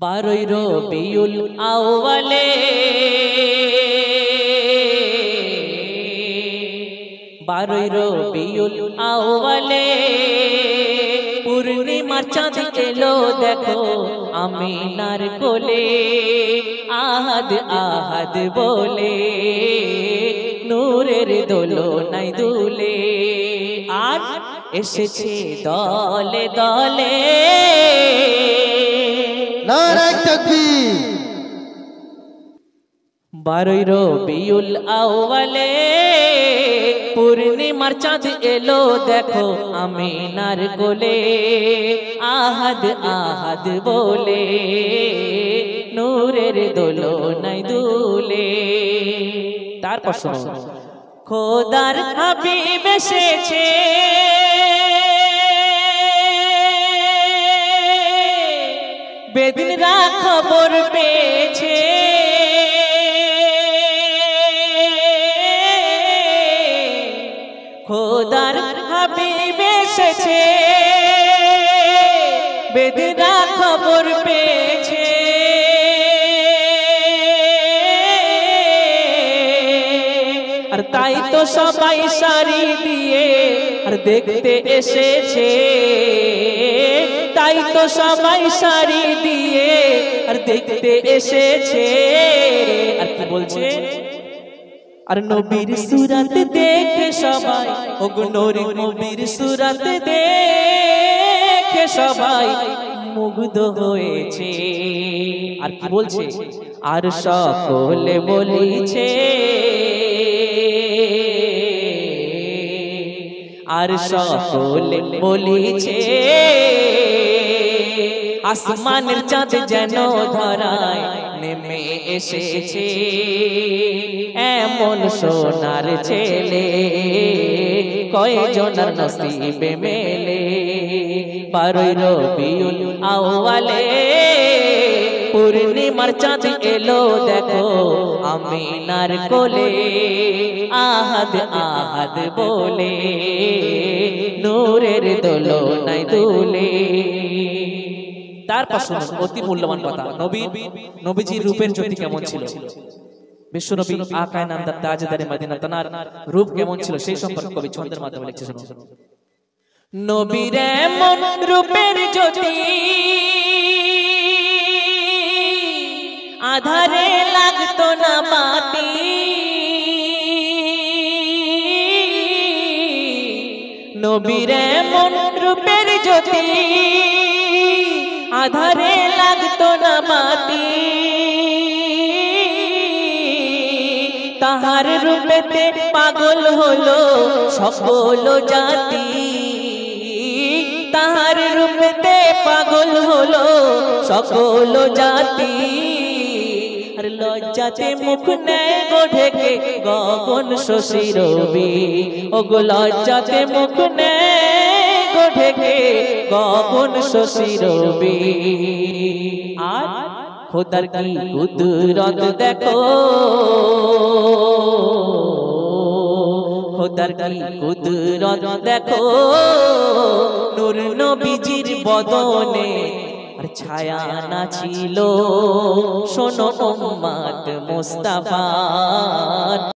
বারোই রবিউল আউয়ালে বারোই রবিউল আউয়ালে পূর্ণিমার চাঁদ এলো দেখো আমিনার কোলে আহাদ আহাদ বলে নূরের দোলনায় দুলে আর এসেছে দলে দলে নারে তাকবীর। বারোই রবিউল আউয়ালে পূর্ণিমার চাঁদ এলো দেখো আমিনার কোলে আহাদ আহাদ বলে নূরের দোলনায় দুলে। তারপর শোনো, খোদার হাবিব এসেছে বেদিনরা খবর পেয়েছে খোদার হাবিব এসেছে বেদিনরা খবর পেয়েছে আর তাই তো সবাই সারি দিয়ে আর দেখতে এসেছে তাই তো সবাই সারি দিয়ে আর দেখতে এসেছে। আর কি বলছে, আর নবীর সুরাত দেখে সবাই ওগো নবীর সুরাত দেখে সবাই মুগ্ধ হয়েছে। আর কি বলছে, আর সকলে বলিছে আর সকলে বলিছে আসমানের চাঁদ যেন ধরায় নেমে এসেছে এমন সোনার ছেলে কয়জনের নসিবে মেলে। বারোই রবিউল আউয়ালে পূর্ণিমার চাঁদ এলো দেখো আমিনার কোলে আহাদ আহাদ বলে নূরের দোলনায় দুলে। তারপর শুনুন অতি মূল্যবান কথা, নবীজির রূপের জ্যোতি কেমন ছিল, বিশ্বনবী আকায়ে নামদার তাজদারে মদিনা তানার রূপ কেমন ছিল সেই সম্পর্কে কবি ছন্দের মাধ্যমে লিখছে। শুনুন, নবীর এমন রূপের জ্যোতি আধারে লাগতো না বাতি নবীর এমন রূপের জ্যোতি আধারে লাগতো না বাতি তাহার রূপেতে পাগল হলো সকল জাতি তাহার রূপেতে পাগল হলো সকল জাতি। আর লজ্জাতে মুখ নেয় গো ঢেকে গগন শশী রবি ওগো লজ্জাতে মুখ নেয় গো ঢেকে গগন শশী রবি। আর খোদার কি কুদরত দেখো খোদার কি কুদরত দেখো নূর নবীজির বদনে আর ছায়া না ছিল শোনো উম্মত মুস্তাফা।